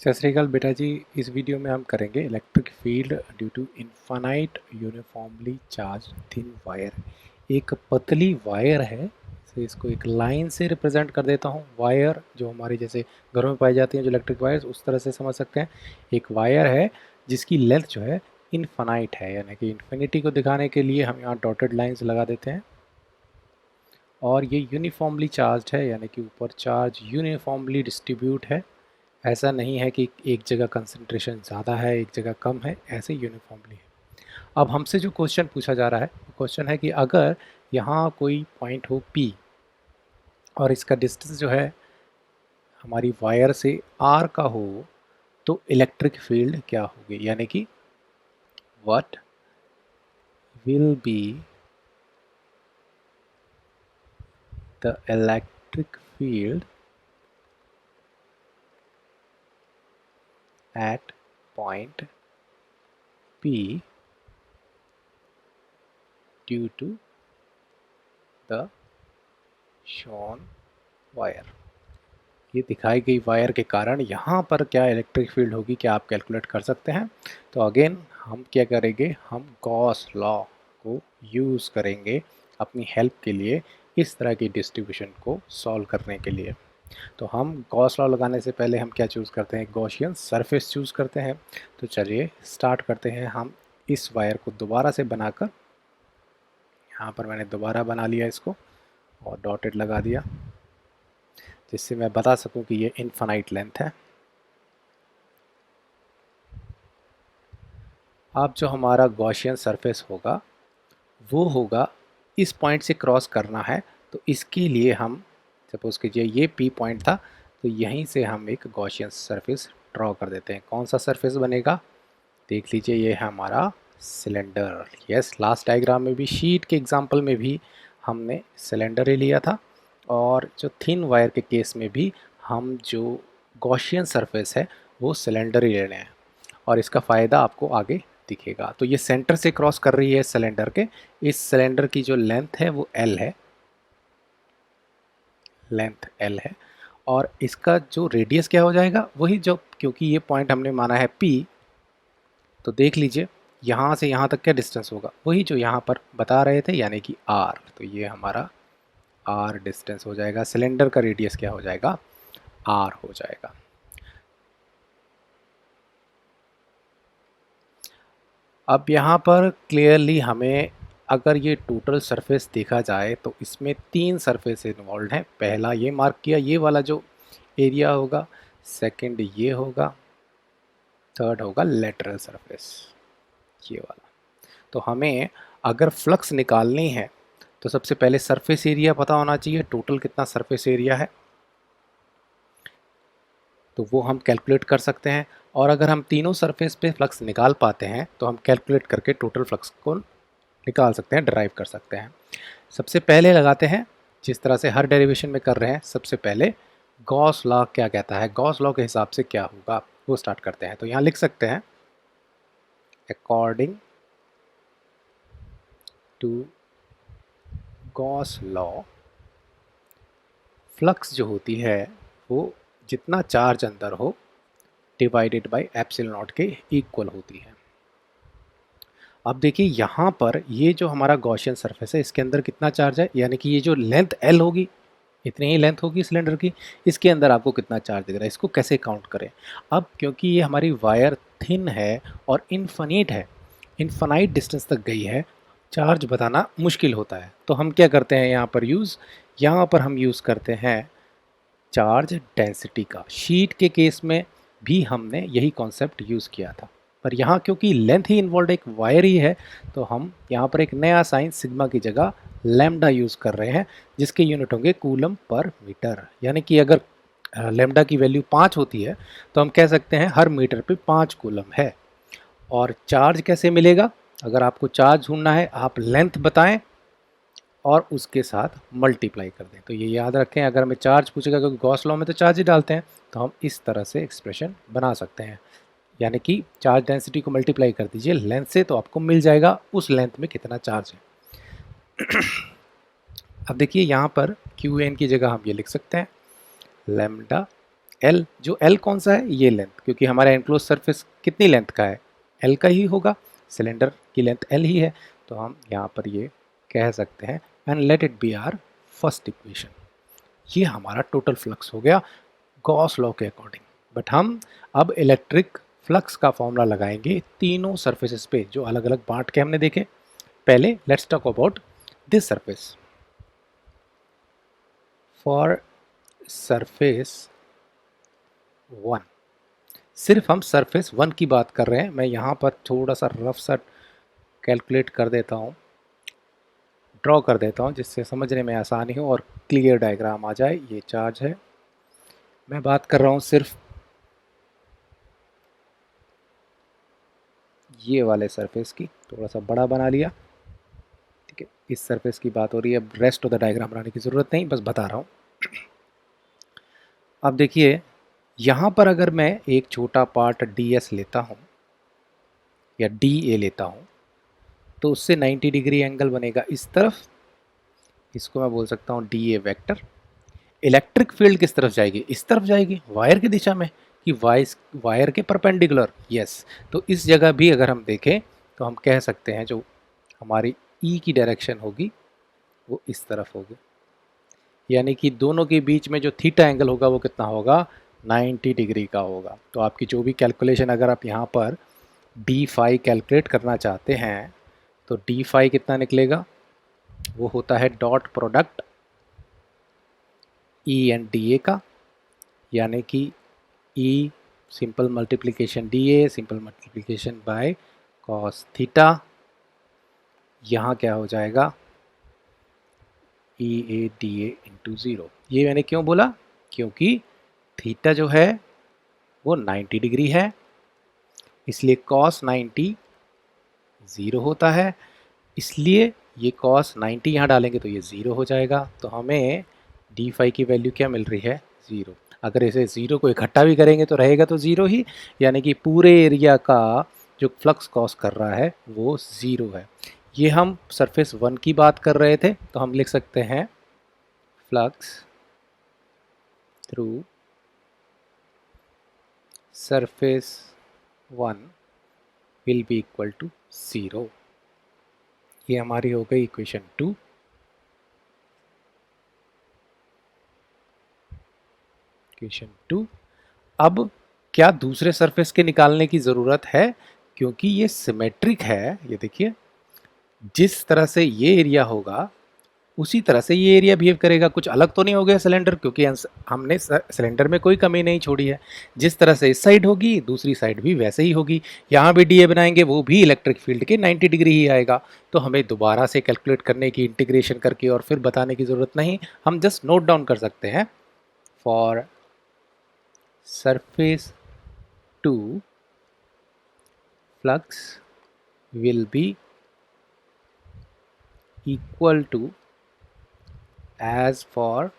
सत श्री अकाल बेटा जी। इस वीडियो में हम करेंगे electric field due to infinite uniformly charge thin wire. एक पतली वायर है, तो इसको एक लाइन से रिप्रेजेंट कर देता हूँ। वायर जो हमारे जैसे घरों में पाई जाती हैं जो इलेक्ट्रिक वायर्स, उस तरह से समझ सकते हैं। एक वायर है जिसकी लेंथ जो है इनफाइनाइट है, यानी कि इन्फिनिटी को दिखाने के लिए हम यहाँ डॉटेड लाइन्स लगा देते हैं। और ये यूनिफॉर्मली चार्ज है, यानी कि ऊपर चार्ज यूनिफॉर्मली डिस्ट्रीब्यूट है। ऐसा नहीं है कि एक जगह कंसंट्रेशन ज़्यादा है एक जगह कम है, ऐसे यूनिफॉर्मली है। अब हमसे जो क्वेश्चन पूछा जा रहा है, वो क्वेश्चन है कि अगर यहाँ कोई पॉइंट हो P और इसका डिस्टेंस जो है हमारी वायर से R का हो, तो इलेक्ट्रिक फील्ड क्या होगी, यानी कि what will be the electric field at point P due to the shown wire. ये दिखाई गई वायर के कारण यहाँ पर क्या इलेक्ट्रिक फील्ड होगी, क्या आप कैलकुलेट कर सकते हैं? तो अगेन हम क्या करेंगे, हम गॉस लॉ को यूज़ करेंगे अपनी हेल्प के लिए, इस तरह की डिस्ट्रीब्यूशन को सॉल्व करने के लिए। तो हम गॉस लॉ लगाने से पहले हम क्या चूज़ करते हैं, गॉसियन सरफेस चूज़ करते हैं। तो चलिए स्टार्ट करते हैं। हम इस वायर को दोबारा से बनाकर, यहाँ पर मैंने दोबारा बना लिया इसको और डॉटेड लगा दिया, जिससे मैं बता सकूं कि ये इनफाइनाइट लेंथ है। अब जो हमारा गॉसियन सरफेस होगा वो होगा, इस पॉइंट से क्रॉस करना है, तो इसके लिए हम सपोज कीजिए ये P पॉइंट था, तो यहीं से हम एक गॉसियन सरफेस ड्रॉ कर देते हैं। कौन सा सरफेस बनेगा, देख लीजिए, ये है हमारा सिलेंडर। यस, लास्ट डायग्राम में भी, शीट के एग्जाम्पल में भी हमने सिलेंडर ही लिया था, और जो थिन वायर के केस में भी हम जो गॉसियन सरफेस है वो सिलेंडर ही ले रहे हैं, और इसका फ़ायदा आपको आगे दिखेगा। तो ये सेंटर से क्रॉस कर रही है सिलेंडर के। इस सिलेंडर की जो लेंथ है वो L है, लेंथ L है, और इसका जो रेडियस क्या हो जाएगा, वही जो, क्योंकि ये पॉइंट हमने माना है P, तो देख लीजिए यहाँ से यहाँ तक क्या डिस्टेंस होगा, वही जो यहाँ पर बता रहे थे, यानी कि R। तो ये हमारा R डिस्टेंस हो जाएगा। सिलेंडर का रेडियस क्या हो जाएगा, R हो जाएगा। अब यहाँ पर क्लियरली हमें, अगर ये टोटल सरफेस देखा जाए तो इसमें 3 सरफेस इन्वॉल्व हैं। पहला ये मार्क किया, ये वाला जो एरिया होगा, सेकंड ये होगा, थर्ड होगा लेटरल सरफेस, ये वाला। तो हमें अगर फ्लक्स निकालनी है तो सबसे पहले सरफेस एरिया पता होना चाहिए, टोटल कितना सरफेस एरिया है, तो वो हम कैलकुलेट कर सकते हैं। और अगर हम तीनों सरफेस पे फ्लक्स निकाल पाते हैं तो हम कैलकुलेट करके टोटल फ्लक्स को निकाल सकते हैं, ड्राइव कर सकते हैं। सबसे पहले लगाते हैं, जिस तरह से हर डेरिवेशन में कर रहे हैं, सबसे पहले गॉस लॉ क्या कहता है, गॉस लॉ के हिसाब से क्या होगा वो स्टार्ट करते हैं। तो यहाँ लिख सकते हैं, according to Gauss law, flux जो होती है वो जितना चार्ज अंदर हो डिवाइडेड बाय एप्सिलॉन नॉट के इक्वल होती है। अब देखिए यहाँ पर ये जो हमारा गॉसियन सरफेस है, इसके अंदर कितना चार्ज है, यानी कि ये जो लेंथ L होगी, इतनी ही लेंथ होगी सिलेंडर की, इसके अंदर आपको कितना चार्ज दिख रहा है, इसको कैसे काउंट करें। अब क्योंकि ये हमारी वायर थिन है और इनफिनिट है, इनफाइनाइट डिस्टेंस तक गई है, चार्ज बताना मुश्किल होता है। तो हम क्या करते हैं यहाँ पर हम यूज़ करते हैं चार्ज डेंसिटी का। शीट के केस में भी हमने यही कॉन्सेप्ट यूज़ किया था, पर यहाँ क्योंकि लेंथ ही इन्वॉल्व, एक वायर ही है, तो हम यहाँ पर एक नया साइन सिग्मा की जगह लैम्डा यूज़ कर रहे हैं, जिसके यूनिट होंगे कूलम पर मीटर। यानी कि अगर लैम्डा की वैल्यू 5 होती है तो हम कह सकते हैं हर मीटर पे 5 कूलम है। और चार्ज कैसे मिलेगा, अगर आपको चार्ज ढूंढना है, आप लेंथ बताएं और उसके साथ मल्टीप्लाई कर दें। तो ये याद रखें, अगर हमें चार्ज पूछेगा, क्योंकि गॉस लॉ में तो चार्ज ही डालते हैं, तो हम इस तरह से एक्सप्रेशन बना सकते हैं, यानी कि चार्ज डेंसिटी को मल्टीप्लाई कर दीजिए लेंथ से, तो आपको मिल जाएगा उस लेंथ में कितना चार्ज है। अब देखिए यहाँ पर क्यू एन की जगह हम ये लिख सकते हैं, लैम्डा एल, जो एल कौन सा है, ये लेंथ, क्योंकि हमारा एनक्लोज सरफेस कितनी लेंथ का है, एल का ही होगा, सिलेंडर की लेंथ एल ही है, तो हम यहाँ पर ये कह सकते हैं and let it be our first equation. ये हमारा टोटल फ्लक्स हो गया गॉस लॉ के अकॉर्डिंग। बट हम अब इलेक्ट्रिक फ्लक्स का फॉर्मूला लगाएंगे तीनों सरफेसेस पे जो अलग अलग बांट के हमने देखे। पहले let's talk about this surface. For surface 1, सिर्फ हम सरफेस 1 की बात कर रहे हैं। मैं यहाँ पर थोड़ा सा रफ सा कैलकुलेट कर देता हूँ, ड्रॉ कर देता हूँ, जिससे समझने में आसानी हो और क्लियर डायग्राम आ जाए। ये चार्ज है, मैं बात कर रहा हूँ सिर्फ ये वाले सरफेस की, थोड़ा सा बड़ा बना लिया, ठीक है। इस सरफेस की बात हो रही है, अब रेस्ट ऑफ द डायग्राम बनाने की ज़रूरत नहीं, बस बता रहा हूँ। अब देखिए यहाँ पर अगर मैं एक छोटा पार्ट ds लेता हूँ या dA लेता हूँ, तो उससे 90 डिग्री एंगल बनेगा इस तरफ, इसको मैं बोल सकता हूँ dA वेक्टर। इलेक्ट्रिक फील्ड किस तरफ जाएगी, इस तरफ जाएगी, वायर की दिशा में, कि वायर के परपेंडिकुलर, यस। तो इस जगह भी अगर हम देखें तो हम कह सकते हैं जो हमारी ई की डायरेक्शन होगी वो इस तरफ होगी, यानी कि दोनों के बीच में जो थीटा एंगल होगा वो कितना होगा, 90 डिग्री का होगा। तो आपकी जो भी कैलकुलेशन, अगर आप यहाँ पर डी फाई कैलकुलेट करना चाहते हैं तो डी फाई कितना निकलेगा, वो होता है dot product e and d a का, यानी कि e simple multiplication d a simple multiplication by cos theta. यहाँ क्या हो जाएगा, e a d a into zero. ये मैंने क्यों बोला, क्योंकि थीटा जो है वो 90 डिग्री है, इसलिए कॉस 90 ज़ीरो होता है, इसलिए ये कॉस 90 यहाँ डालेंगे तो ये ज़ीरो हो जाएगा। तो हमें डी फाई की वैल्यू क्या मिल रही है, ज़ीरो। अगर इसे ज़ीरो को इकट्ठा भी करेंगे तो रहेगा तो ज़ीरो ही, यानी कि पूरे एरिया का जो फ्लक्स कॉस कर रहा है वो ज़ीरो है। ये हम सरफेस 1 की बात कर रहे थे, तो हम लिख सकते हैं flux through surface 1 will be equal to zero. ये हमारी हो गई इक्वेशन 2। इक्वेशन 2। अब क्या दूसरे सरफेस के निकालने की ज़रूरत है, क्योंकि ये सिमेट्रिक है। ये देखिए जिस तरह से ये एरिया होगा उसी तरह से ये एरिया बिहेव करेगा, कुछ अलग तो नहीं हो गया सिलेंडर, क्योंकि हमने सिलेंडर में कोई कमी नहीं छोड़ी है। जिस तरह से इस साइड होगी दूसरी साइड भी वैसे ही होगी। यहाँ भी डी ए बनाएंगे वो भी इलेक्ट्रिक फील्ड के 90 डिग्री ही आएगा। तो हमें दोबारा से कैलकुलेट करने की, इंटीग्रेशन करके और फिर बताने की ज़रूरत नहीं, हम जस्ट नोट डाउन कर सकते हैं। For surface 2 flux will be equal to as for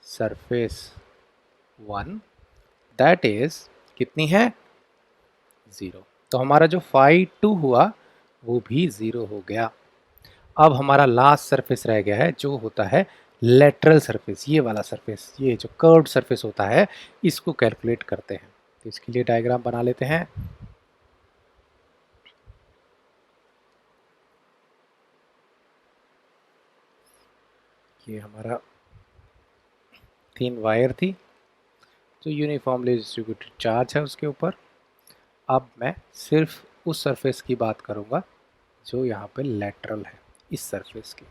surface 1, that is कितनी है, ज़ीरो। तो हमारा जो फाई 2 हुआ वो भी ज़ीरो हो गया। अब हमारा लास्ट सरफेस रह गया है जो होता है लेटरल सरफेस, ये वाला सरफेस, ये जो कर्व्ड सरफेस होता है, इसको कैलकुलेट करते हैं। तो इसके लिए डायग्राम बना लेते हैं। ये हमारा 3 वायर थी जो यूनिफॉर्मली डिस्ट्रीब्यूटेड चार्ज है उसके ऊपर। अब मैं सिर्फ उस सरफेस की बात करूँगा जो यहाँ पे लेटरल है, इस सरफेस की।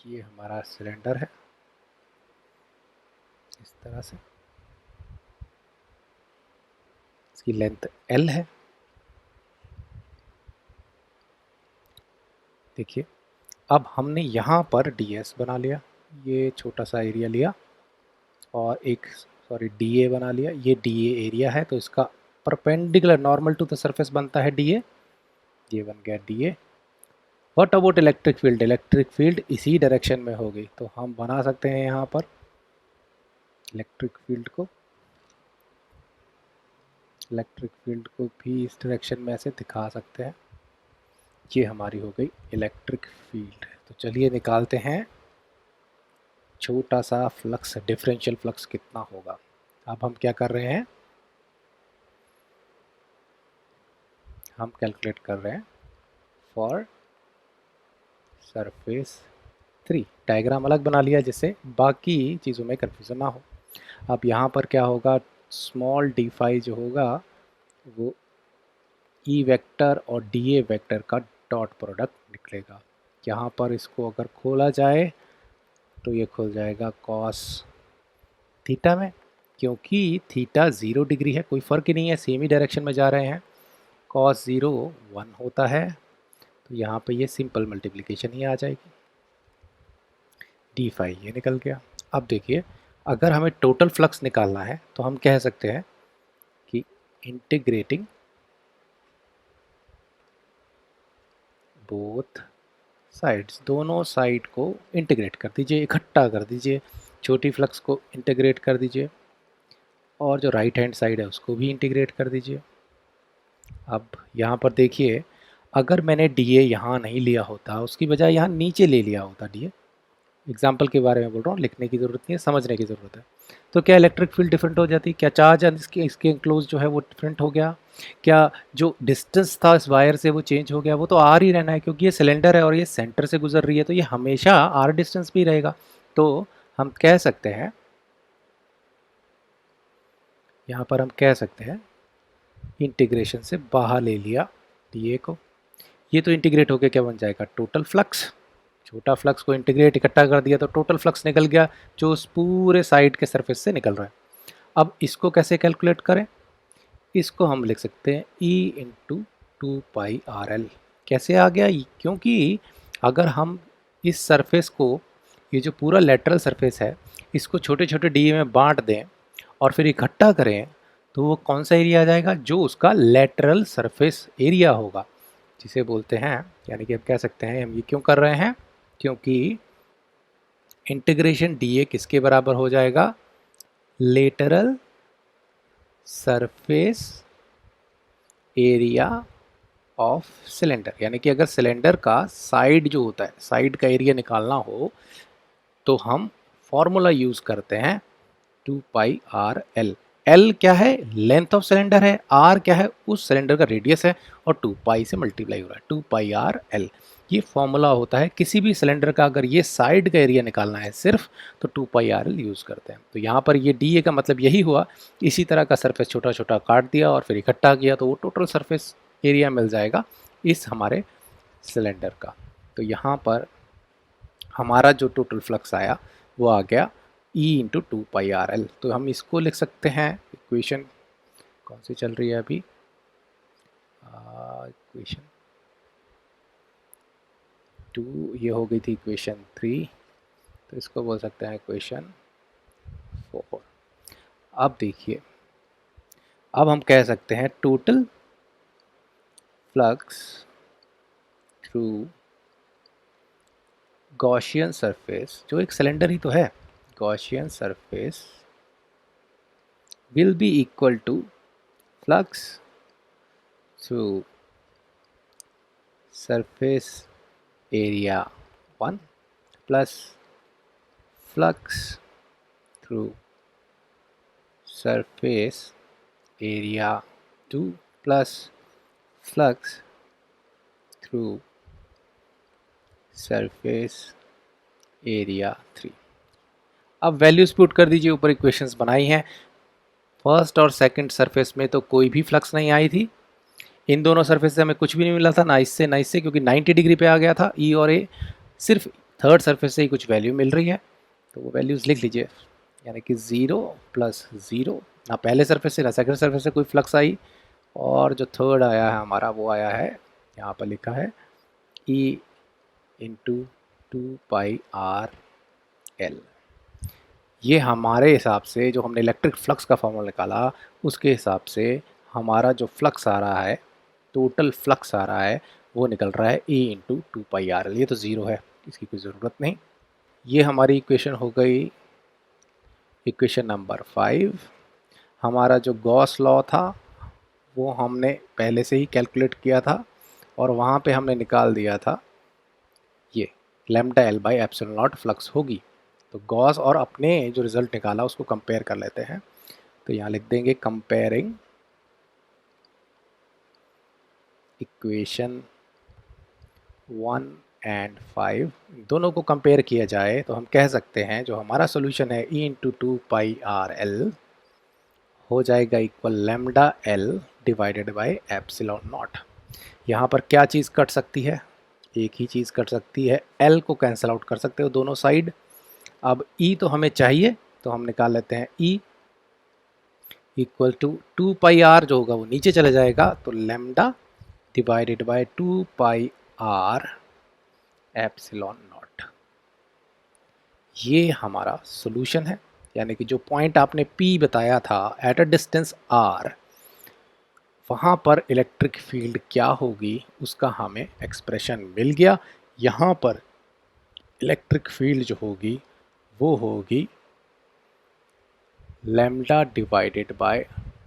ये हमारा सिलेंडर है इस तरह से, इसकी लेंथ L है। देखिए अब हमने यहाँ पर ds बना लिया, ये छोटा सा एरिया लिया और एक dA बना लिया। ये dA एरिया है तो इसका perpendicular normal to the surface बनता है dA, ये बन गया dA। What about electric field, electric field इसी डायरेक्शन में होगी, तो हम बना सकते हैं यहाँ पर इलेक्ट्रिक फील्ड को भी इस डायरेक्शन में ऐसे दिखा सकते हैं। ये हमारी हो गई इलेक्ट्रिक फील्ड। तो चलिए निकालते हैं छोटा सा फ्लक्स, डिफरेंशियल फ्लक्स कितना होगा। अब हम क्या कर रहे हैं, हम कैलकुलेट कर रहे हैं फॉर सरफेस 3। डायग्राम अलग बना लिया जिससे बाकी चीज़ों में कन्फ्यूज़न ना हो। अब यहाँ पर क्या होगा, स्मॉल डी फाई जो होगा वो ई वेक्टर और डी ए वेक्टर का डॉट प्रोडक्ट निकलेगा। यहाँ पर इसको अगर खोला जाए तो ये खुल जाएगा कॉस थीटा में, क्योंकि थीटा 0 डिग्री है, कोई फ़र्क ही नहीं है, सेम ही डायरेक्शन में जा रहे हैं। कॉस 0 1 होता है, तो यहाँ पे ये सिंपल मल्टीप्लिकेशन ही आ जाएगी, डी फाई ये निकल गया। अब देखिए, अगर हमें टोटल फ्लक्स निकालना है तो हम कह सकते हैं कि इंटीग्रेटिंग बोथ साइड्स, दोनों साइड को इंटीग्रेट कर दीजिए, इकट्ठा कर दीजिए, छोटी फ्लक्स को इंटीग्रेट कर दीजिए और जो राइट हैंड साइड है उसको भी इंटीग्रेट कर दीजिए। अब यहाँ पर देखिए, अगर मैंने डी ए यहाँ नहीं लिया होता, उसकी बजाय यहाँ नीचे ले लिया होता डी ए, एग्जाम्पल के बारे में बोल रहा हूँ, लिखने की ज़रूरत नहीं है, समझने की ज़रूरत है, तो क्या इलेक्ट्रिक फील्ड डिफरेंट हो जाती, क्या चार्ज इसके इंक्लोज जो है वो डिफरेंट हो गया, क्या जो डिस्टेंस था इस वायर से वो चेंज हो गया, वो तो आर ही रहना है, क्योंकि ये सिलेंडर है और ये सेंटर से गुजर रही है, तो ये हमेशा आर डिस्टेंस भी रहेगा। तो हम कह सकते हैं, यहाँ पर हम कह सकते हैं इंटीग्रेशन से बाहर ले लिया डी ए को, ये तो इंटीग्रेट होकर क्या बन जाएगा, टोटल फ्लक्स। छोटा फ्लक्स को इंटीग्रेट इकट्ठा कर दिया तो टोटल फ्लक्स निकल गया, जो उस पूरे साइड के सरफेस से निकल रहा है। अब इसको कैसे कैलकुलेट करें, इसको हम लिख सकते हैं E इंटू 2πRL। कैसे आ गया, क्योंकि अगर हम इस सरफेस को, ये जो पूरा लेटरल सरफेस है, इसको छोटे छोटे डी में बांट दें और फिर इकट्ठा करें, तो वो कौन सा एरिया आ जाएगा, जो उसका लेटरल सरफेस एरिया होगा, जिसे बोलते हैं, यानी कि हम कह सकते हैं, हम ये क्यों कर रहे हैं, क्योंकि इंटीग्रेशन डी ए किसके बराबर हो जाएगा, lateral surface area of cylinder. यानी कि अगर सिलेंडर का साइड जो होता है, साइड का एरिया निकालना हो तो हम फॉर्मूला यूज़ करते हैं 2πRL। L क्या है, लेंथ ऑफ सिलेंडर है, R क्या है, उस सिलेंडर का रेडियस है, और 2π से मल्टीप्लाई हो रहा है, 2πRL। ये फॉर्मूला होता है किसी भी सिलेंडर का, अगर ये साइड का एरिया निकालना है सिर्फ, तो 2πRL यूज़ करते हैं। तो यहाँ पर ये डी ए का मतलब यही हुआ, इसी तरह का सरफेस छोटा छोटा काट दिया और फिर इकट्ठा किया, तो वो टोटल सरफेस एरिया मिल जाएगा इस हमारे सिलेंडर का। तो यहाँ पर हमारा जो टोटल फ्लक्स आया वो आ गया E इंटू 2πRL। तो हम इसको लिख सकते हैं, इक्वेशन कौन सी चल रही है अभी, इक्वेशन 2, ये हो गई थी इक्वेशन 3, तो इसको बोल सकते हैं इक्वेशन 4। अब देखिए, अब हम कह सकते हैं total flux through Gaussian surface, जो एक सिलेंडर ही तो है, Gaussian surface will be equal to flux through surface area 1 plus flux through surface area 2 plus flux through surface area 3। अब वैल्यूज पुट कर दीजिए, ऊपर इक्वेशंस बनाई हैं। फर्स्ट और सेकंड सरफेस में तो कोई भी फ्लक्स नहीं आई थी, इन दोनों सरफेस से हमें कुछ भी नहीं मिला था, ना इससे ना इससे, क्योंकि 90 डिग्री पे आ गया था ई और ए। सिर्फ थर्ड सरफेस से ही कुछ वैल्यू मिल रही है, तो वो वैल्यूज़ लिख लीजिए, यानी कि 0 + 0, ना पहले सरफेस से ना सेकंड सरफेस से कोई फ्लक्स आई, और जो थर्ड आया है हमारा वो आया है, यहाँ पर लिखा है E इंटू 2πRL। ये हमारे हिसाब से, जो हमने इलेक्ट्रिक फ्लक्स का फॉर्मूला निकाला, उसके हिसाब से हमारा जो फ्लक्स आ रहा है, टोटल फ्लक्स आ रहा है, वो निकल रहा है E इंटू 2πRL। ये तो 0 है, इसकी कोई ज़रूरत नहीं। ये हमारी इक्वेशन हो गई इक्वेशन नंबर 5। हमारा जो गॉस लॉ था वो हमने पहले से ही कैलकुलेट किया था, और वहाँ पे हमने निकाल दिया था ये λL/ε फ्लक्स होगी, तो गॉस और अपने जो रिजल्ट निकाला उसको कंपेयर कर लेते हैं। तो यहाँ लिख देंगे कंपेयरिंग इक्वेशन 1 एंड 5, दोनों को कंपेयर किया जाए तो हम कह सकते हैं जो हमारा सोल्यूशन है E इंटू 2πRL हो जाएगा equal lambda L divided by epsilon not. यहाँ पर क्या चीज़ कट सकती है? एक ही चीज़ कट सकती है, L को कैंसिल आउट कर सकते हो दोनों साइड। अब E तो हमें चाहिए, तो हम निकाल लेते हैं E इक्वल टू 2πR, जो होगा वो नीचे चले जाएगा, तो lambda divided by 2πR epsilon not. ये हमारा सोल्यूशन है, यानी कि जो पॉइंट आपने P बताया था एट अ डिस्टेंस R, वहाँ पर इलेक्ट्रिक फील्ड क्या होगी उसका हमें एक्सप्रेशन मिल गया। यहाँ पर इलेक्ट्रिक फील्ड जो होगी वो होगी lambda divided by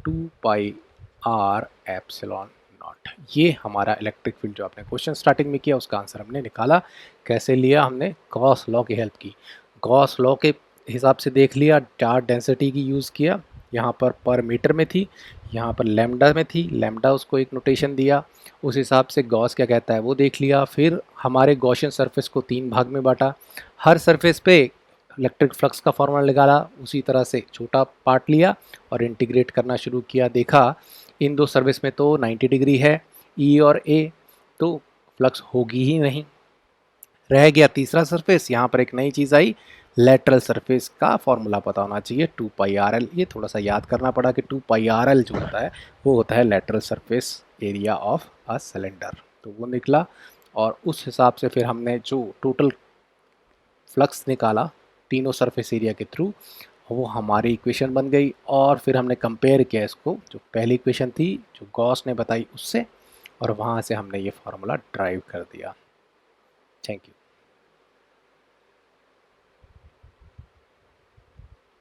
2πR epsilon not. ये हमारा इलेक्ट्रिक फील्ड जो आपने क्वेश्चन स्टार्टिंग में किया उसका आंसर हमने निकाला। कैसे लिया? हमने गॉस लॉ की हेल्प की। गॉस लॉ के हिसाब से देख लिया, चार्ज डेंसिटी की यूज़ किया, यहाँ पर मीटर में थी, यहाँ पर लैम्डा में थी, लैम्डा उसको एक नोटेशन दिया, उस हिसाब से गॉस क्या कहता है वो देख लिया। फिर हमारे गॉसियन सरफेस को 3 भाग में बांटा, हर सरफेस पे इलेक्ट्रिक फ्लक्स का फॉर्मूला निकाला, उसी तरह से छोटा पार्ट लिया और इंटीग्रेट करना शुरू किया। देखा इन दो सरफेस में तो 90 डिग्री है E और A, तो फ्लक्स होगी ही नहीं। रह गया तीसरा सरफेस, यहाँ पर एक नई चीज़ आई, लेटरल सरफेस का फॉर्मूला पता होना चाहिए 2πRL। ये थोड़ा सा याद करना पड़ा कि 2πRL जो होता है वो होता है lateral surface area of a cylinder, तो वो निकला। और उस हिसाब से फिर हमने जो टोटल फ्लक्स निकाला तीनों सरफेस एरिया के थ्रू, वो हमारी इक्वेशन बन गई। और फिर हमने कंपेयर किया इसको जो पहली इक्वेशन थी जो गॉस ने बताई उससे, और वहाँ से हमने ये फार्मूला ड्राइव कर दिया। Thank you.